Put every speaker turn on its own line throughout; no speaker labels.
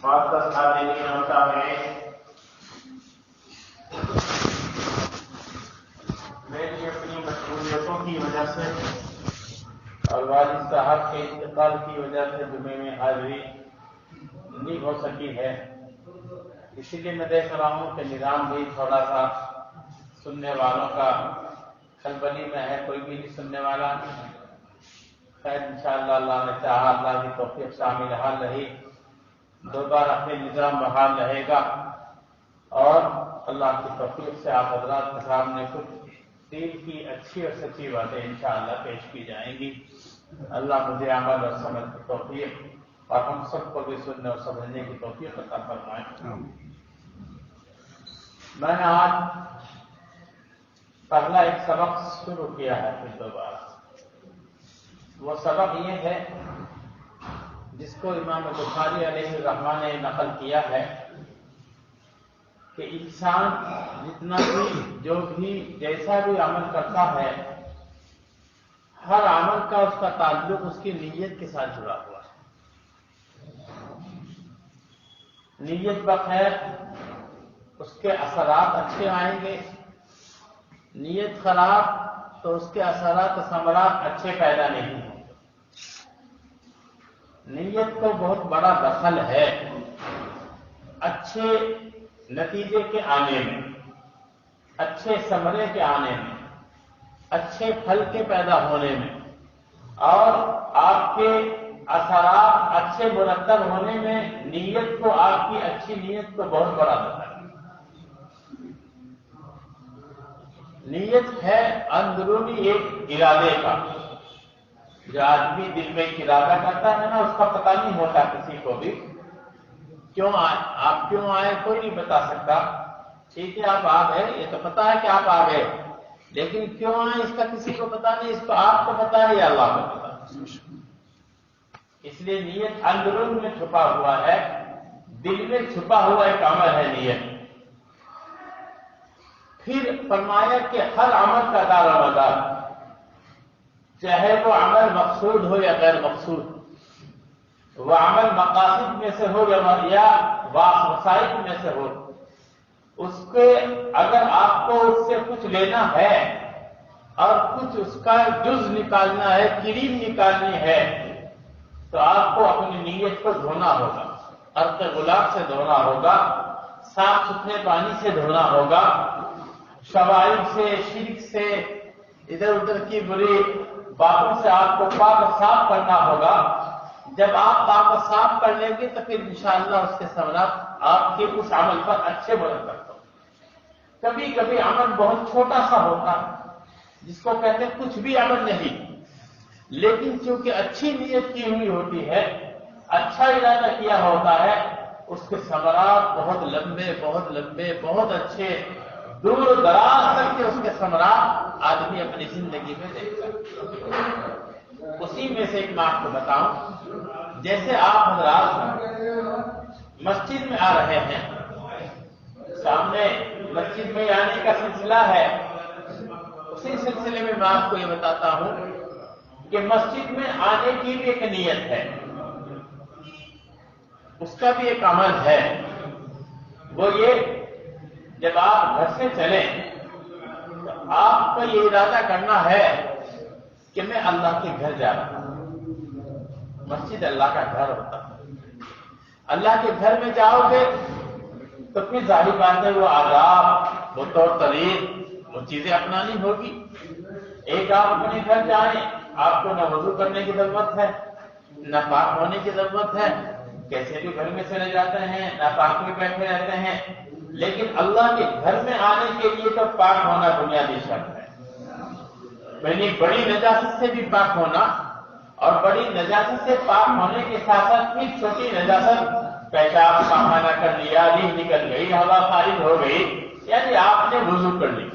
معزز حاضرین و سامعین، میری اپنی مشغولیتوں کی وجہ سے اور والد صاحب کے انتقال کی وجہ سے جمعے میں حاضری نہیں ہو سکی ہے، اسی لیے میں دیکھ رہا ہوں کہ نظام بھی تھوڑا سا سننے والوں کا کھلبلی میں ہے، کوئی بھی نہیں سننے والا۔ خیر انشاءاللہ اللہ نے چاہا، اللہ کی توفیق شامل حال رہی، دوبارہ اپنے نظام بحال رہے گا اور اللہ کی توفیق سے آپ حضرات کے سامنے کچھ دین کی اچھی اور سچی باتیں انشاءاللہ پیش کی جائیں گی۔ اللہ مجھے عمل اور سمجھ کی توفیق اور ہم سب کو بھی سننے اور سمجھنے کی توفیق عطا فرمائے۔ میں نے آج پہلا ایک سبق شروع کیا ہے پھر دوبارہ۔ وہ سبق یہ ہے جس کو امام بخاری علیہ الرحمہ نے نقل کیا ہے کہ انسان جتنا بھی جو بھی جیسا بھی عمل کرتا ہے، ہر عمل کا اس کا تعلق اس کی نیت کے ساتھ جڑا ہوا ہے۔ نیت بخیر اس کے اثرات اچھے آئیں گے، نیت خراب تو اس کے اثرات و ثمرات اچھے پیدا نہیں ہوں گے۔ نیت کو بہت بڑا دخل ہے اچھے نتیجے کے آنے میں، اچھے ثمرے کے آنے میں، اچھے پھل کے پیدا ہونے میں، اور آپ کے اثرات اچھے مرتب ہونے میں نیت کو، آپ کی اچھی نیت کو بہت بڑا دخل ہے۔ نیت ہے اندرونی ایک ارادے کا، جو آدمی دل میں ایک ارادہ کرتا ہے نا، اس کا پتہ نہیں ہوتا کسی کو بھی کیوں آئے، آپ کیوں آئے کوئی نہیں بتا سکتا۔ ٹھیک ہے آپ آ گئے، یہ تو پتا ہے کہ آپ آ گئے، لیکن کیوں آئے اس کا کسی کو پتا نہیں، اس کو آپ کو پتا ہے یا اللہ کو پتا ہے۔ اس لیے نیت اندرون میں چھپا ہوا ہے، دل میں چھپا ہوا ایک عمل ہے نیت۔ پھر فرمایا کہ ہر عمل کا دار و مدار، چاہے وہ عمل مقصود ہو یا غیر مقصود، وہ عمل مقاصد میں سے ہو یا وسائل میں سے ہو، اس کے اگر آپ کو اس سے کچھ لینا ہے اور کچھ اس کا جز نکالنا ہے، کریم نکالنی ہے، تو آپ کو اپنی نیت کو دھونا ہوگا، عرق گلاب سے دھونا ہوگا، صاف ستھرے پانی سے دھونا ہوگا، شوائب سے، شرک سے، ادھر ادھر کی بری باتوں سے آپ کو پاک و صاف کرنا ہوگا۔ جب آپ پاک و صاف کر لیں گے تو پھر انشاءاللہ اس کے ثمرات آپ کے اس عمل پر اچھے مرتب ہوں۔ کبھی کبھی عمل بہت چھوٹا سا ہوتا ہے جس کو کہتے ہیں کچھ بھی عمل نہیں، لیکن چونکہ اچھی نیت کی ہوئی ہوتی ہے، اچھا ارادہ کیا ہوتا ہے، اس کے ثمرات بہت لمبے بہت لمبے بہت اچھے، دور دراز تک کے اس کے ثمرات آدمی اپنی زندگی میں دیکھ سکتا ہے۔ اسی میں سے ایک میں آپ کو بتاؤں، جیسے آپ حضرات مسجد میں آ رہے ہیں، سامنے مسجد میں آنے کا سلسلہ ہے، اسی سلسلے میں میں آپ کو یہ بتاتا ہوں کہ مسجد میں آنے کی بھی ایک نیت ہے، اس کا بھی ایک عمل ہے۔ وہ یہ، جب آپ گھر سے چلیں تو آپ کو یہ ارادہ کرنا ہے کہ میں اللہ کے گھر جا رہا ہوں۔ مسجد اللہ کا گھر ہوتا ہے، اللہ کے گھر میں جاؤ گے تو پھر ظاہر بات ہے وہ آداب، وہ طور طریق، وہ چیزیں اپنانی ہوگی۔ ایک آپ اپنے گھر جائیں، آپ کو نہ وضو کرنے کی ضرورت ہے، نہ پاک ہونے کی ضرورت ہے، کیسے بھی گھر میں چلے جاتے ہیں، نہ پاک میں بیٹھے رہتے ہیں، لیکن اللہ کے گھر میں آنے کے لیے تو پاک ہونا بنیادی شرط ہے۔ یعنی بڑی نجاست سے بھی پاک ہونا، اور بڑی نجاست سے پاک ہونے کے ساتھ ساتھ پھر چھوٹی نجاست، پیشاب پخانہ کر لیا، ریح نکل گئی، ہوا خارج ہو گئی، یعنی آپ نے وضو کر لی۔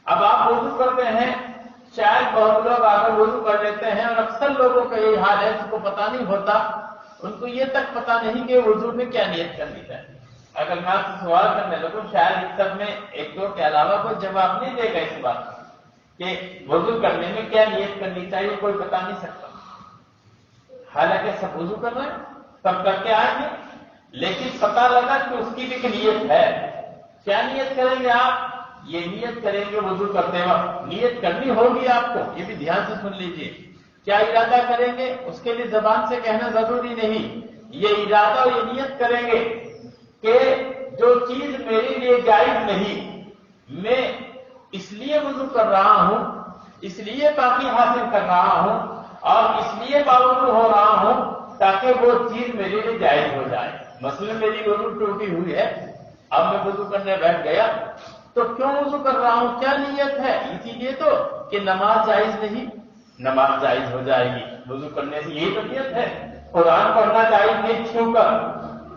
اب آپ وضو کرتے ہیں، شاید بہت لوگ آگے وضو کر لیتے ہیں، اور اکثر لوگوں کا یہ حال ہے جس کو پتا نہیں ہوتا، ان کو یہ تک پتا نہیں کہ وضو میں کیا نیت کرنی چاہیے۔ اگر میں آپ سے سوال کرنے لگوں، شاید اس سب میں ایک دو کے علاوہ کوئی جواب نہیں دے گا اس بات کہ وضو کرنے میں کیا نیت کرنی چاہیے، کوئی بتا نہیں سکتا۔ حالانکہ سب وضو کر رہے ہیں، سب کر کے آئیں گے، لیکن پتہ لگا کہ اس کی بھی ایک نیت ہے. کیا نیت کریں گے آپ؟ یہ نیت کریں گے وضو کرتے وقت. نیت کرنی ہوگی آپ کو، یہ بھی دھیان سے سن لیجئے. کیا ارادہ کریں گے؟ اس کے لیے زبان سے کہنا ضروری نہیں. یہ ارادہ اور یہ نیت کریں گے کہ جو چیز میرے لیے جائز نہیں، میں اس لیے وضو کر رہا ہوں، اس لیے پاکی حاصل کر رہا ہوں اور اس لیے باوضو ہو رہا ہوں تاکہ وہ چیز میرے لیے جائز ہو جائے. مثلا میری وضو ٹوٹی ہوئی ہے، اب میں وضو کرنے بیٹھ گیا تو کیوں وضو کر رہا ہوں؟ کیا نیت ہے؟ اسی لیے تو کہ نماز جائز نہیں، نماز جائز ہو جائے گی وضو کرنے سے، یہی تو نیت ہے. قرآن پڑھنا جائز نہیں چھو کر،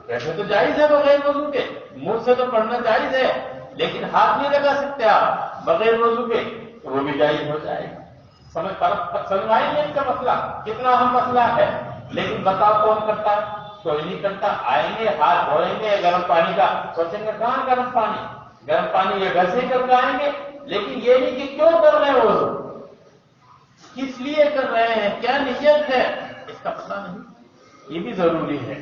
ویسے تو جائز ہے بغیر وضو کے، منہ سے تو پڑھنا جائز ہے لیکن ہاتھ نہیں لگا سکتے آپ بغیر وضو کے، تو وہ بھی جائز ہو جائے گا. سمجھائیں نیت کا مسئلہ کتنا اہم مسئلہ ہے. لیکن بتاؤ کون کرتا ہے؟ کوئی نہیں کرتا. آئیں گے ہاتھ دھوئیں گے گرم پانی کا، سوچیں گے کہاں گرم پانی یہ گھر سے ہی کر کے آئیں گے. لیکن یہ نہیں کہ کیوں کر رہے ہیں وضو، کس لیے کر رہے ہیں، کیا نیت ہے، اس کا پتہ نہیں. یہ بھی ضروری ہے.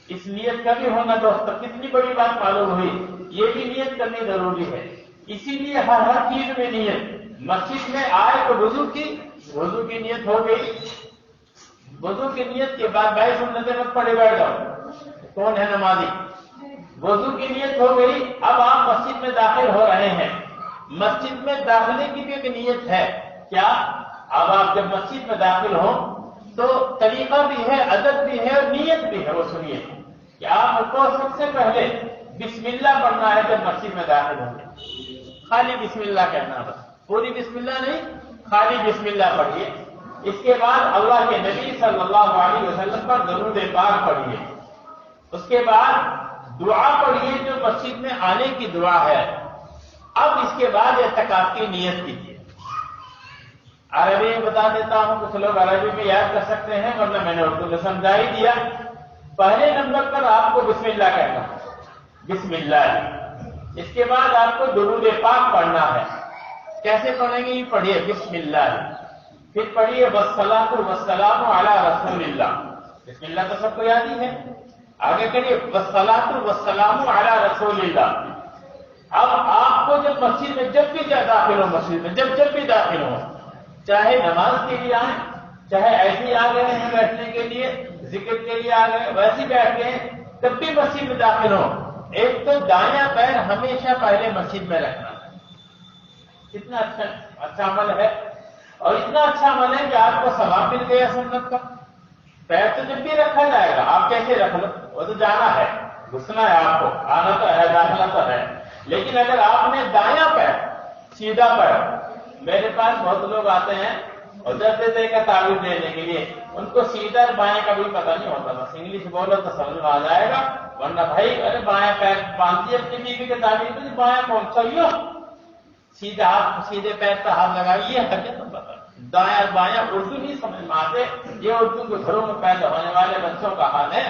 اس نیت کا بھی ہونا دوستوں کتنی بڑی بات معلوم ہوئی. یہ بھی نیت کرنی ضروری ہے. اسی لیے ہر چیز میں نیت. مسجد میں آئے تو وضو کی نیت ہو گئی. وضو کی نیت کے بعد بھائی سنتیں مت پڑے بیٹھ جاؤ، کون ہے نمازی؟ وضو کی نیت ہو گئی. اب آپ مسجد میں داخل ہو رہے ہیں. مسجد میں داخلے کی بھی ایک نیت ہے. کیا؟ اب آپ جب مسجد میں داخل ہوں تو طریقہ بھی ہے، ادب بھی ہے اور نیت بھی ہے. وہ سنیے کہ آپ کو سب سے پہلے بسم اللہ پڑھنا ہے جب مسجد میں داخل ہوں گے. خالی بسم اللہ کہنا، بس پوری بسم اللہ نہیں، خالی بسم اللہ پڑھیے. اس کے بعد اللہ کے نبی صلی اللہ علیہ وسلم پر درود پاک پڑھیے. اس کے بعد دعا پڑھیے جو مسجد میں آنے کی دعا ہے. اب اس کے بعد اعتکاف کی نیت کیجیے. عربی میں بتا دیتا ہوں، کچھ لوگ عربی میں یاد کر سکتے ہیں ورنہ میں نے اردو میں سمجھا ہی دیا. پہلے نمبر پر آپ کو بسم اللہ کہنا ہے، بسم اللہ. اس کے بعد آپ کو درود پاک پڑھنا ہے. کیسے پڑھیں گے؟ یہ پڑھیے بسم اللہ، پھر پڑھیے والصلاۃ والسلام علی رسول اللہ. بسم اللہ تو سب کو یاد ہی ہے. آگے کریے والصلاۃ والسلام علی رسول اللہ. اب آپ کو جب مسجد میں جب بھی داخل ہو، مسجد میں جب بھی داخل ہو، چاہے نماز کے لیے آئیں، چاہے ایسے ہی آ گئے ہیں بیٹھنے کے لیے، ذکر کے لیے آ گئے ویسے ہی بیٹھ گئے، تب بھی مسجد میں داخل ہو، ایک تو دایاں پیر ہمیشہ پہلے مسجد میں رکھنا ہے. کتنا اچھا عمل ہے، اور اتنا اچھا عمل ہے کہ آپ کو ثواب مل گیا سنت کا. پیر تو جب بھی رکھا جائے گا، آپ کیسے رکھ لو، وہ تو جانا ہے، گھسنا ہے، آپ کو آنا تو ہے، داخلہ تو ہے. لیکن اگر آپ نے دایاں پیر سیدھا پیر، میرے پاس بہت لوگ آتے ہیں اور جب دیتے کا تعبیر دینے کے لیے، ان کو سیدھا بائیں کا بھی پتہ نہیں ہوتا. بس انگلش بولو تو سمجھ میں آ جائے گا، ورنہ بھائی ارے بائیں پیر باندھتی ہے اپنی بیوی کے تعبیر میں، بائیں کون سا سیدھا ہاتھ، سیدھے پیر پہ ہاتھ لگائیے، حقیقت تو پتہ. دایاں بایاں اردو نہیں سمجھ میں آتے. یہ اردو کے گھروں میں پیدا ہونے والے بچوں کا حال ہے.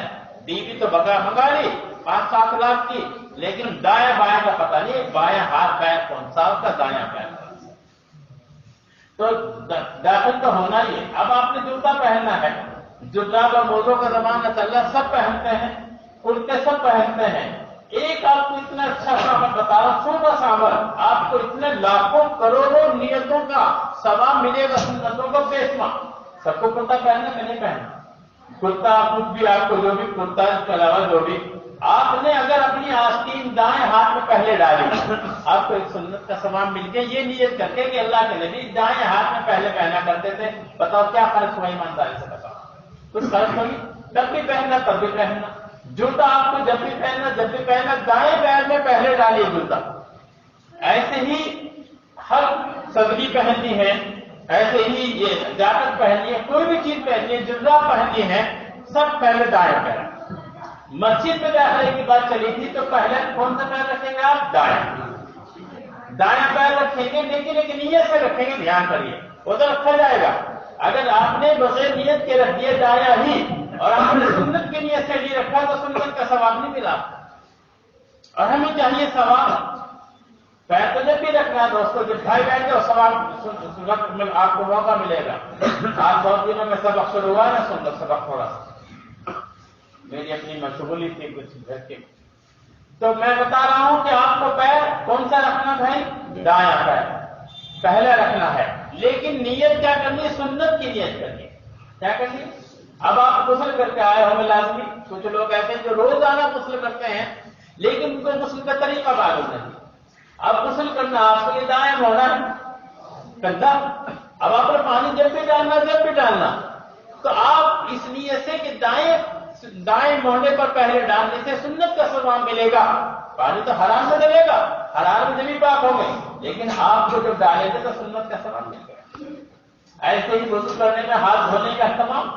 بیوی تو بکرا منگا لی 5-7 لاکھ کی، لیکن دایاں بایاں کا پتہ نہیں، بایاں ہاتھ پیر کون سا ہوتا، دایاں پیر. تو داخل تو ہونا ہی ہے. اب آپ نے جوتا پہننا ہے، جراب اور موزوں کا زمانہ چل رہا، سب پہنتے ہیں، کرتے سب پہنتے ہیں. ایک آپ کو اتنا اچھا عمل بتا رہا ہوں، بس عمل آپ کو اتنے لاکھوں کروڑوں نیتوں کا ثواب ملے گا سنتوں کو بے شمار. سب کو کرتا پہننا کہ نہیں پہننا؟ کرتا کچھ بھی آپ کو جو بھی کرتا ہے اس کے علاوہ جو بھی آپ نے اگر اپنی آستین دائیں ہاتھ میں پہلے ڈالی، آپ کو ایک سنت کا ثواب مل گیا. یہ نیت کرتے کہ اللہ کے نبی دائیں ہاتھ میں پہلے پہنا کرتے تھے. بتاؤ کیا فرق ہوا؟ ایمانداری سے بتاؤ، کچھ فرق ہوئی؟ تب بھی پہننا تب بھی پہننا. جوتا آپ کو جب بھی پہننا دائیں پیر میں پہلے ڈالیے جوتا. ایسے ہی ہر صدری پہننی ہے، ایسے ہی یہ جاکٹ پہننی ہے، کوئی بھی چیز پہننی ہے، جراب پہننی ہے، سب پہلے دائیں پیر. مسجد میں داخلے کی بات چلی تھی تو پہلے کون سا پیر رکھیں گے آپ؟ دائیں پیر رکھیں گے، لیکن ایک نیت سے رکھیں گے. دھیان کریے، وہ تو رکھا جائے گا. اگر آپ نے بغیر نیت کے رکھ دیے دایاں ہی اور آپ نے سنت کی نیت سے نہیں رکھا تو سنت کا ثواب نہیں ملا. اور ہمیں چاہیے ثواب. پیر تو جب بھی رکھنا ہے دوستوں، جب بھائی بیٹھ جاؤ ثواب آپ کو موقع ملے گا. آج 2 دنوں میں سبق شروع ہوا نا، سنت سبق تھوڑا سا میری اپنی مشغولی تھی کچھ گھر کے. تو میں بتا رہا ہوں کہ آپ کو پیر کون سا رکھنا بھائی؟ دایاں پیر پہلا رکھنا ہے. لیکن نیت کیا کرنی ہے؟ سنت کی نیت کرنی ہے. کیا کرنی ہے؟ اب آپ غسل کر کے آئے ہوں گے لازمی. کچھ لوگ ایسے ہیں جو روزانہ غسل کرتے ہیں لیکن ان کو غسل کا طریقہ معلوم نہیں. اب غسل کرنا آپ کو یہ دائیں ہونا ہے کندھا. اب آپ نے پانی جب بھی ڈالنا تو آپ اس نیت سے کہ دائیں موڑنے پر پہلے ڈالنے سے سنت کا ثواب ملے گا. پانی تو حرام میں ڈلے گا، حرام میں جبھی پاک ہو گئے، لیکن آپ کو جب ڈالے تھے تو سنت کا ثواب مل گیا. ایسے ہی وضو کرنے میں ہاتھ دھونے کا اہتمام.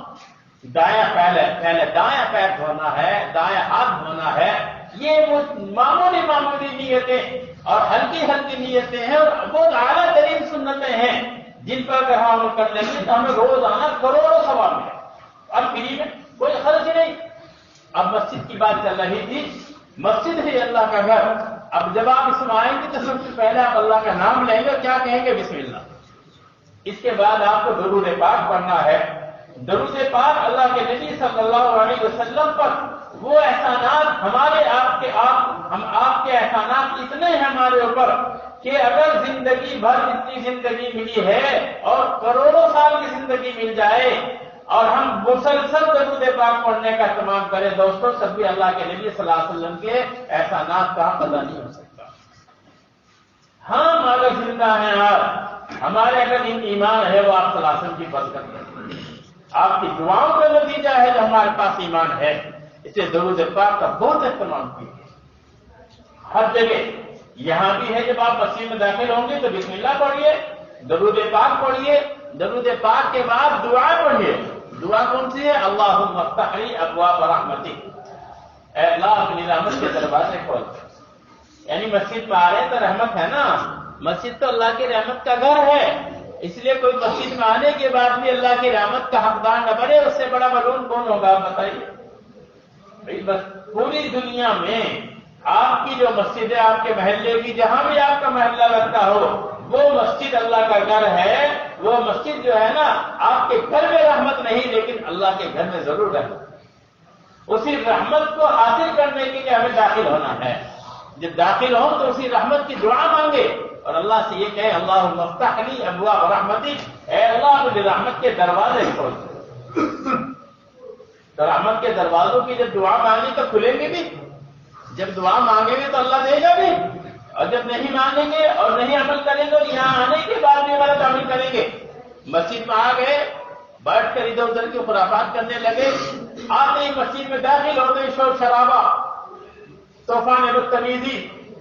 دایاں پہلے دایاں پیر دھونا ہے، دایاں ہاتھ دھونا ہے. یہ وہ معمولی نیتیں اور ہلکی نیتیں ہیں اور بہت اعلیٰ ترین سنتیں ہیں جن پر اگر ہم کر لیں گے تو ہمیں روزانہ کروڑوں ثواب ملے. اور فری میں کوئی خرچ نہیں. اب مسجد کی بات چل رہی تھی. مسجد ہے اللہ کا گھر. اب جب آپ اس میں آئیں گے تو سب سے پہلے آپ اللہ کا نام لیں گے. کیا کہیں گے؟ بسم اللہ. اس کے بعد آپ کو درود پاک پڑھنا ہے. درود پاک اللہ کے نبی صلی اللہ علیہ وسلم پر وہ احسانات ہمارے آپ کے احسانات اتنے ہیں ہمارے اوپر کہ اگر زندگی بھر اتنی زندگی ملی ہے اور کروڑوں سال کی زندگی مل جائے اور ہم مسلسل درود پاک پڑھنے کا اہتمام کریں دوستوں، تب بھی اللہ کے نبی صلی اللہ علیہ وسلم کے احسانات کا پتہ نہیں ہو سکتا. ہم اگر زندہ ہیں آپ، ہمارے اگر ایمان ہے وہ آپ صلی اللہ علیہ وسلم کی برکت ہے، آپ کی دعاؤں کا نتیجہ ہے جو ہمارے پاس ایمان ہے. اسے درود پاک کا بہت اہتمام کیجیے. ہر جگہ یہاں بھی ہے. جب آپ مسجد میں داخل ہوں گے تو بسم اللہ پڑھیے، درود پاک پڑھیے. درود پاک کے بعد دعا پڑھیے. دعا کون سی ہے؟ اللہم افتح لی ابواب رحمتک، اے اللہ اپنی رحمت کے دروازے کھول. یعنی مسجد میں آ رہے تو رحمت ہے نا. مسجد تو اللہ کی رحمت کا گھر ہے. اس لیے کوئی مسجد میں آنے کے بعد بھی اللہ کی رحمت کا حقدار نہ بنے، اس سے بڑا ملعون کون ہوگا بتائیے. بس پوری دنیا میں آپ کی جو مسجد ہے، آپ کے محلے کی جہاں بھی آپ کا محلہ لگتا ہو، وہ مسجد اللہ کا گھر ہے. وہ مسجد جو ہے نا، آپ کے گھر میں رحمت نہیں لیکن اللہ کے گھر میں ضرور رحمت. اسی رحمت کو حاصل کرنے کے لیے ہمیں داخل ہونا ہے. جب داخل ہوں تو اسی رحمت کی دعا مانگے اور اللہ سے یہ کہے اللہم افتح لی ابواب رحمتک، اے اللہ مجھے رحمت کے دروازے کھول. تو رحمت کے دروازوں کی جب دعا مانگی تو کھلیں گے بھی. جب دعا مانگیں گے تو اللہ دے گا بھی، اور جب نہیں مانگیں گے اور نہیں عمل کریں گے اور یہاں آنے کے بعد بھی غلط عمل کریں گے. مسجد میں آ گئے، بیٹھ کر ادھر ادھر کی خرافات کرنے لگے، آتے ہی مسجد میں داخل ہو گئے شور شرابہ، طوفان بدتمیزی،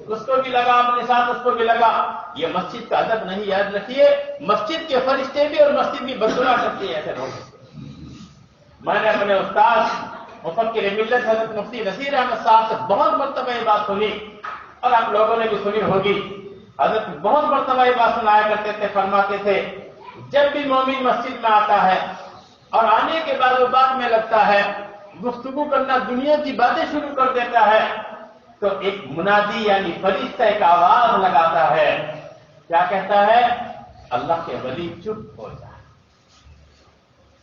اس کو بھی لگا اپنے ساتھ، اس کو بھی لگا. یہ مسجد کا ادب نہیں. یاد رکھیے مسجد کے فرشتے بھی اور مسجد بھی بددعا کرتے ہیں ایسے لوگ. میں نے اپنے استاد مفکر ملت حضرت مفتی نصیر احمد صاحب سے بہت مرتبہ یہ بات سنی اور آپ لوگوں نے بھی سنی ہوگی. حضرت بہت مرتبہ یہ بات سنایا کرتے تھے. فرماتے تھے جب بھی مومن مسجد میں آتا ہے اور آنے کے بعد وہ بات میں لگتا ہے، گفتگو کرنا، دنیا کی باتیں شروع کر دیتا ہے، تو ایک منادی یعنی فرشتہ ایک آواز لگاتا ہے. کیا کہتا ہے؟ اللہ کے ولی چپ ہو جا،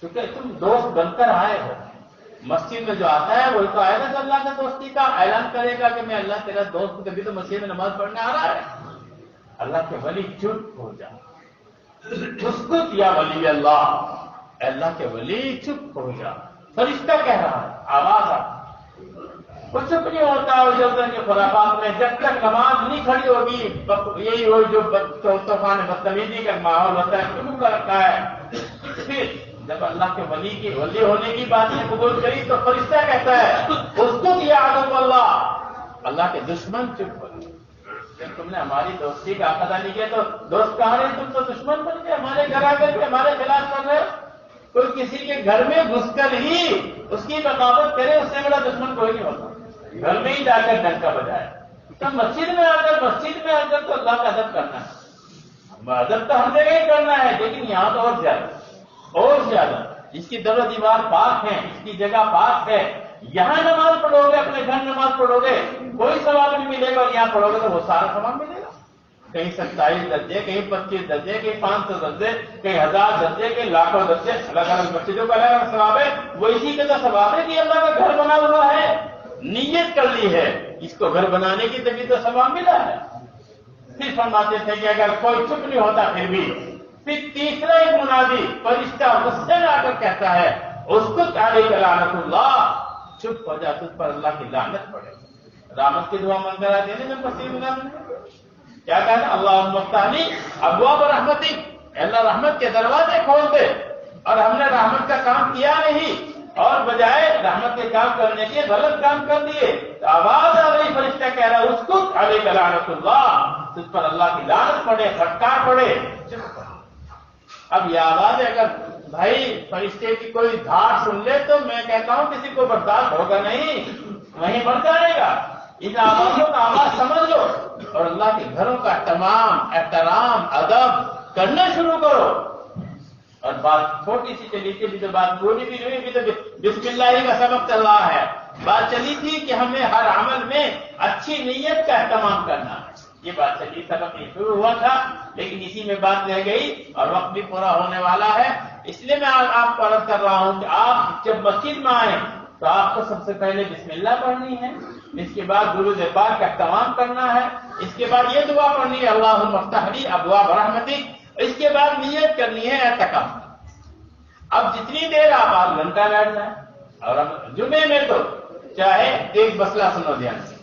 کیونکہ تم دوست بن کر آئے ہو. مسجد میں جو آتا ہے وہی تو آئے گا اللہ کا دوستی کا اعلان کرے گا کہ میں اللہ تیرا دوست ہوں. کبھی تو مسجد میں نماز پڑھنے آ رہا ہے. اللہ کے ولی چپ ہو جا، اسکت یا ولی اللہ، اللہ کے ولی چپ ہو جا. فرشتہ کہہ رہا ہے، آواز آ. کچھ نہیں ہوتا ادھر کے خرافات میں. جب تک نماز نہیں کھڑی ہوگی یہی ہو جو طوفان بدتمیزی کا ماحول ہوتا ہے شروع کا رکھا ہے. پھر جب اللہ کے ولی ہونے کی بات نے قبول کری تو فرشتہ کہتا ہے اس کو کیا عدو اللہ، اللہ کے دشمن چپ ہو گئے. جب تم نے ہماری دوستی کا عقیدہ نہیں کیا تو دوست کہاں رہے، تم تو دشمن بن گئے. ہمارے گھر آ کر کے ہمارے خلاف کر رہے. کوئی کسی کے گھر میں گھس کر ہی اس کی بغاوت کرے اس سے بڑا دشمن کوئی نہیں ہوتا. گھر میں ہی جا کر ڈنکا بجائے. تو مسجد میں آ کر تو اللہ کا ادب کرنا ہے. ادب تو ہم جگہ ہی کرنا ہے لیکن یہاں تو اور زیادہ اس کی در و دیوار پاک ہے، اس کی جگہ پاک ہے. یہاں نماز پڑھو گے، اپنے گھر نماز پڑھو گے کوئی ثواب نہیں ملے گا، اور یہاں پڑھو گے تو وہ سارا ثواب ملے گا. کہیں 27 درجے، کہیں 25 درجے، کہیں 500 درجے، کہیں 1000 درجے، کہیں لاکھوں درجے، الگ الگ مسجدوں کا الگ الگ ثواب ہے. وہ اسی کا تو ثواب ہے کہ اللہ کا گھر بنا ہوا ہے، نیت کر لی ہے، اس کو گھر بنانے کی تبھی تو ثواب ملا ہے. پھر فرماتے تھے کہ اگر کوئی چپ نہیں ہوتا پھر تیسرا ایک منادی فرشتہ غصے میں آ کر کہتا ہے اس کو علیک لعنت اللہ، چپ ہو جا، تجھ پر اللہ کی لعنت پڑے. رحمت کی دعا مانگ کر آتے ہیں جب مسیح کیا کہنا، اللہم افتح لی ابواب رحمتی، اللہ رحمت کے دروازے کھول دے. اور ہم نے رحمت کا کام کیا نہیں اور بجائے رحمت کے کام کرنے کے غلط کام کر دیے. تو آواز آ رہی، فرشتہ کہہ رہا ہے اس کو علیک لعنت اللہ، تجھ پر اللہ کی لعنت پڑے، پھٹکار پڑے. اب یہ آواز اگر بھائی فرشتے کی کوئی دھار سن لے تو میں کہتا ہوں کسی کو برداشت ہوگا نہیں، وہیں مر جائے گا. ان آوازوں کا آواز سمجھ لو اور اللہ کے گھروں کا تمام احترام ادب کرنا شروع کرو. اور بات چھوٹی سی چلی تھی، بھی تو بات پوری بھی نہیں ہوئی، بھی تو بسم اللہ کا سبق چل رہا ہے. بات چلی تھی کہ ہمیں ہر عمل میں اچھی نیت کا اہتمام کرنا ہے. یہ بات چلی، سبق نہیں شروع ہوا تھا لیکن اسی میں بات رہ گئی اور وقت بھی پورا ہونے والا ہے. اس لیے میں آپ کو عرض کر رہا ہوں کہ آپ جب مسجد میں آئیں تو آپ کو سب سے پہلے بسم اللہ پڑھنی ہے، اس کے بعد درود پاک کا اہتمام کرنا ہے، اس کے بعد یہ دعا پڑھنی ہے اللہم افتح لی ابواب رحمتک، اس کے بعد نیت کرنی ہے اعتکاف. اب جتنی دیر آپ 8 گھنٹہ بیٹھ جائیں. اور اب جمعے میں تو چاہے ایک مسئلہ سنو دھیان سے،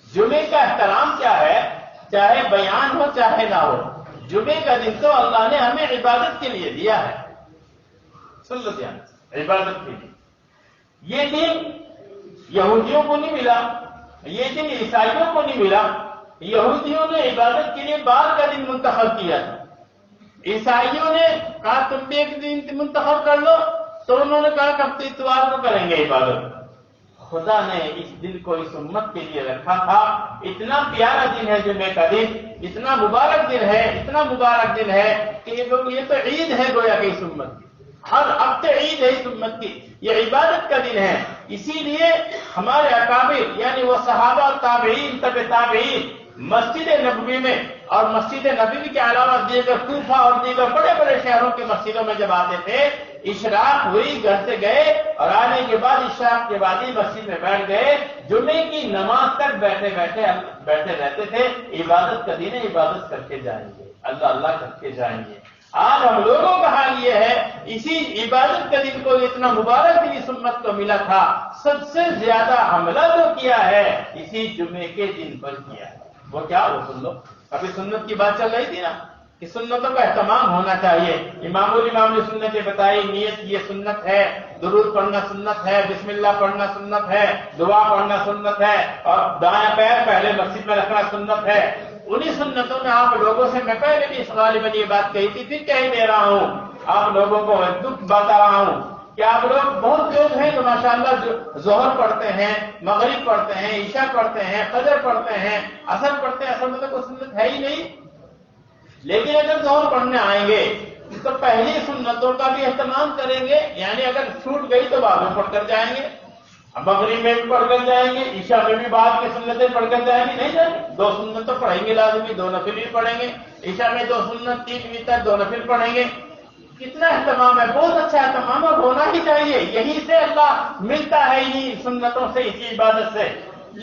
جمعے کا احترام کیا ہے، چاہے بیان ہو چاہے نہ ہو، جمعے کا دن تو اللہ نے ہمیں عبادت کے لیے دیا ہے. سن لو دھیان سے، عبادت کے لیے. یہ دن یہودیوں کو نہیں ملا، یہ دن عیسائیوں کو نہیں ملا. یہودیوں نے عبادت کے لیے بعد کا دن منتخب کیا تھا، عیسائیوں نے کہا تم بھی ایک دن منتخب کر لو، تو انہوں نے کہا کہ ہم اتوار کو کریں گے عبادت. خدا نے اس دن کو اس امت کے لیے رکھا تھا. اتنا پیارا دن ہے جمعے کا دن، اتنا مبارک دن ہے، اتنا مبارک دن ہے کہ یہ تو عید ہے گویا کہ اس امت کی، ہر ہفتے عید ہے اس امت کی. یہ عبادت کا دن ہے. اسی لیے ہمارے اکابر یعنی وہ صحابہ اور تابعین تبع تابعین مسجد نبوی میں اور مسجد نبوی کے علاوہ دیگر کوفہ اور دیگر بڑے بڑے شہروں کے مسجدوں میں جب آتے تھے، اشراق ہوئی گھر سے گئے اور آنے کے بعد اشراق کے بعد ہی مسجد میں بیٹھ گئے، جمعے کی نماز تک بیٹھے رہتے تھے. عبادت کا دن ہے، عبادت کر کے جائیں گے، اللہ کر کے جائیں گے. آج ہم لوگوں کا حال یہ ہے، اسی عبادت کا دن کو اتنا مبارک دن اس امت کو ملا تھا، سب سے زیادہ حملہ جو کیا ہے اسی جمعے کے دن پر کیا ہے. وہ کیا، وہ سن لو. ابھی سنت کی بات چل رہی تھی نا کہ سنتوں کا اہتمام ہونا چاہیے. امام نے سنتیں بتائی، نیت یہ سنت ہے، درود پڑھنا سنت ہے، بسم اللہ پڑھنا سنت ہے، دعا پڑھنا سنت ہے، اور دائیں پیر پہلے مسجد میں رکھنا سنت ہے. انہی سنتوں میں آپ لوگوں سے میں پہلے بھی اس غالباً یہ بات کہی تھی، پھر کہہ دے رہا ہوں، آپ لوگوں کو دکھ بتا رہا ہوں کہ آپ لوگ بہت لوگ ہیں جو ماشاءاللہ ظہر پڑھتے ہیں، مغرب پڑھتے ہیں، عشاء پڑھتے ہیں، فجر پڑھتے ہیں، عصر پڑھتے ہیں. اصل میں تو کوئی سنت ہے ہی نہیں. لیکن اگر ظہر پڑھنے آئیں گے تو پہلی سنتوں کا بھی اہتمام کریں گے، یعنی اگر چھوٹ گئی تو بعد میں پڑھ کر جائیں گے. مغرب میں بھی پڑھ کر جائیں گے، عشاء میں بھی بعد کی سنتیں پڑھ کر جائیں گے. نہیں جائیں گے، 2 سنت تو پڑھیں گے لازمی، 2 نفل بھی پڑھیں گے. عشاء میں 2 سنت، 3 وتر، 2 نفل پڑھیں گے. کتنا اہتمام ہے، بہت اچھا اہتمام ہے، ہونا ہی چاہیے. یہیں سے اللہ ملتا ہے، انہی سنتوں سے، اسی عبادت سے.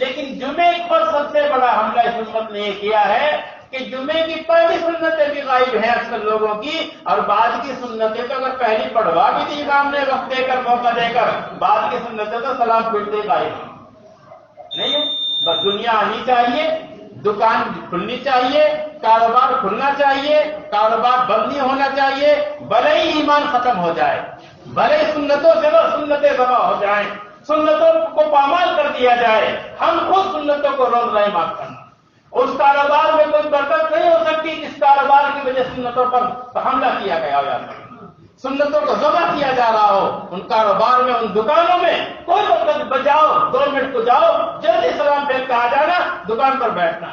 لیکن جمعے پر سب سے بڑا حملہ اس امت نے یہ کیا ہے کہ جمعے کی پہلی سنتیں بھی غائب ہیں اکثر لوگوں کی، اور بعد کی سنتیں تو اگر پہلی پڑھوا بھی دی امام نے وقت دے کر، موقع دے کر، بعد کی سنتیں تو سلام پھرتے غائب نہیں. بس دنیا آنی چاہیے، دکان کھلنی چاہیے، کاروبار کھلنا چاہیے، کاروبار بند نہیں ہونا چاہیے، بھلے ہی ایمان ختم ہو جائے، بھلے سنتوں سے سنتیں ضبع ہو جائیں، سنتوں کو پامال کر دیا جائے. ہم خود سنتوں کو روز رہے معاف کرنا. اس کاروبار میں کوئی برکت نہیں ہو سکتی جس کاروبار کی وجہ سنتوں پر حملہ کیا گیا ہو، سنتوں کو ذبح کیا جا رہا ہو. ان کاروبار میں، ان دکانوں میں کوئی برکت بچاؤ، 2 منٹ کو جاؤ، جلدی سلام پھیر کے آ جانا، دکان پر بیٹھنا.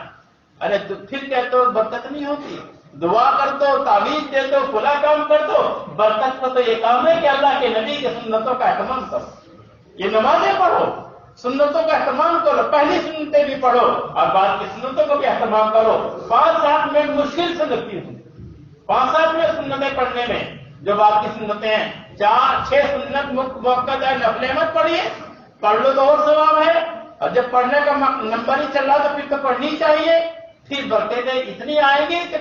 ارے پھر کہتے ہو برکت نہیں ہوتی، دعا کر دو، تعویذ دے دو، کھلا کام کر دو. برکت کا تو یہ کام ہے کہ اللہ کے نبی کے سنتوں کا اہتمام کرو، یہ نمازیں پڑھو، سنتوں کا اہتمام کرو، پہلی سنتیں بھی پڑھو اور بعد کی سنتوں کو بھی اہتمام کرو۔ 5-7 منٹ مشکل سے لگتی ہوں، 5-7 منٹ سنتیں پڑھنے میں، جو بعد کی سنتیں ہیں 4-6 سنت موقع ہے، نفلیں مت پڑھیے، پڑھ لو تو اور ثواب ہے، اور جب پڑھنے کا نمبر ہی چل رہا تو پھر تو پڑھنی چاہیے، پھر برکتیں اتنی آئیں گی کہ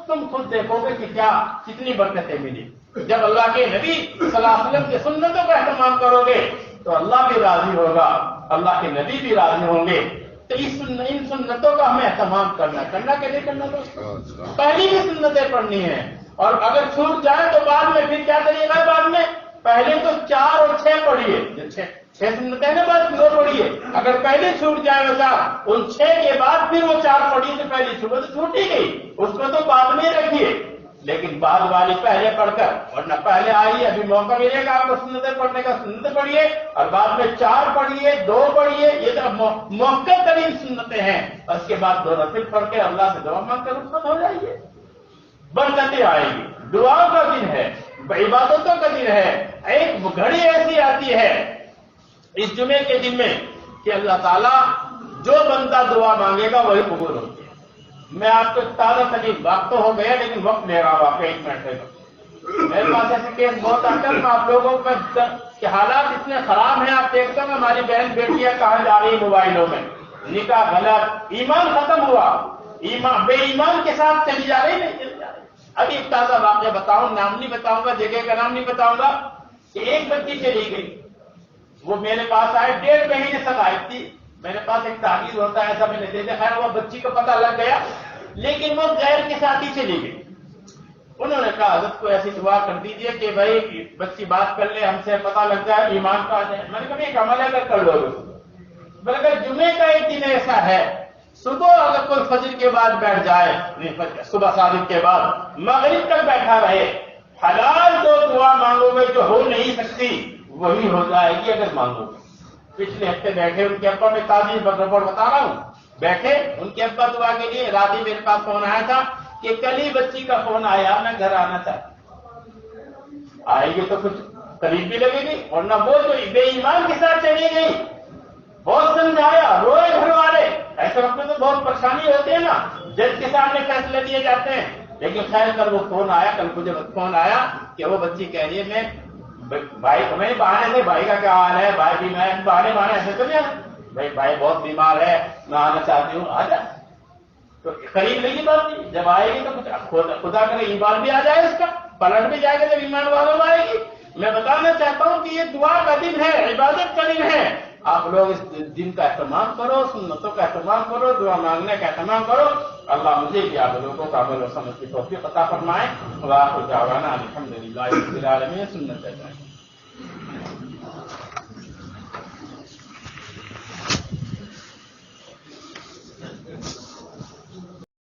تم خود دیکھو گے کہ کیا کتنی برکتیں ملی۔ جب اللہ کے نبی صلی اللہ علیہ وسلم کی سنتوں کا اہتمام کرو گے تو اللہ بھی راضی ہوگا، اللہ کے نبی بھی راضی ہوں گے۔ تو ان سنتوں کا ہمیں اہتمام کرنا کیسے کرنا دوستوں؟ پہلی بھی سنتیں پڑھنی ہیں، اور اگر چھوٹ جائے تو بعد میں پھر کیا طریقہ ہے؟ بعد میں پہلے تو 4 اور 6 پڑھیے، 6 سنتیں نا بعد 2 پڑھیے، اگر پہلے چھوٹ جائے وہ 4، ان 6 کے بعد پھر وہ 4 پڑھیے تو پہلی چھوٹ تو چھوٹ ہی گئی، اس کو تو بعد میں رکھیے، لیکن بعد والی پہلے پڑھ کر، ورنہ پہلے آئیے، ابھی موقع ملے گا آپ کو سنتیں پڑھنے کا، سنتیں پڑھیے، اور بعد میں 4 پڑھیے، 2 پڑھیے، یہ تو موقع ترین سنتیں ہیں، اس کے بعد 2 نفل پڑھ کے اللہ سے دعا مانگ کر رخصت ہو جائیے، برکتیں آئیں گی۔ دعا کا دن ہے، عبادتوں کا دن ہے، ایک گھڑی ایسی آتی ہے اس جمعے کے دن میں کہ اللہ تعالیٰ جو بندہ دعا مانگے گا وہی قبول ہوتی ہے۔ میں آپ کو تازہ ترین وقت تو ہو گیا لیکن وقت لے رہا ہوں آپ کو 1 منٹ لے گا، میرے پاس ایسے کیس بہت آتے ہیں، میں آپ لوگوں کے حالات اتنے خراب ہیں، آپ دیکھتے ہیں ہماری بہن بیٹیاں کہاں جا رہی موبائلوں میں، نکاح غلط، ایمان ختم ہوا، بے ایمان کے ساتھ چلی جا رہی، نہیں چلی جا رہی۔ ابھی ایک تازہ واقعہ بتاؤں، نام نہیں بتاؤں گا، جگہ کا نام نہیں بتاؤں گا، کہ ایک بچی چلی گئی، وہ میرے پاس آئے، 1.5 مہینے تک آئی تھی، میرے پاس ایک تعبیر ہوتا ہے ایسا میں نے دے دیا، خیر وہ بچی کو پتہ لگ گیا، لیکن وہ غیر کے ساتھ ہی چلی گئی۔ انہوں نے کہا حضرت کو ایسی دعا کر دیجیے کہ بھائی بچی بات کر لے ہم سے، پتہ لگ جائے ایمان کا آ جائے۔ میں نے کہا ایک عمل اگر کر لو گے، بلکہ جمعے کا ایک دن ایسا ہے، صبح اگر کوئی فجر کے بعد بیٹھ جائے، صبح صادق کے بعد مغرب تک بیٹھا رہے، حلال جو دعا مانگو گے جو ہو نہیں سکتی وہی ہو جائے گی اگر مانگو گے۔ پچھلے ہفتے بیٹھے ان کے ابا، میں تازی رپورٹ بتا رہا ہوں، بیٹھے ان کے ابا دعا کے لیے، رات ہی میرے پاس فون آیا تھا کہ کل ہی بچی کا فون آیا میں گھر آنا چاہتا، آئے گی تو کچھ قریب بھی لگے گی، ورنہ وہ جو بے ایمان کے ساتھ چلی گئی، بہت سمجھایا، روئے گھر والے، ایسے وقت میں تو بہت پریشانی ہوتی ہے نا، جج کے سامنے فیصلے دیے جاتے ہیں، لیکن خیر کل وہ فون آیا، کل مجھے فون آیا کہ وہ بچی کہہ رہی ہے میں بھائی میں بہانے سے، بھائی کا کیا حال ہے، بھائی بھی میں بہانے ایسے تو نہیں، بھائی بہت بیمار ہے میں آنا چاہتی ہوں، آ جا، تو قریب نہیں بات نہیں، جب آئے گی تو کچھ خدا کرے ایمان بھی آ جائے، اس کا پلٹ بھی جائے گا جب ایمان والوں میں آئے گی۔ میں بتانا چاہتا ہوں کہ یہ دعا کا دن ہے، عبادت کا دن ہے، آپ لوگ اس دن کا اہتمام کرو، سنتوں کا اہتمام کرو، دعا مانگنے کا اہتمام کرو، اللہ مجھے بھی آپ لوگوں کو عمل و سمجھ کی توفیق عطا فرمائے۔ وآخر دعوانا الحمدللہ رب العالمین، سنت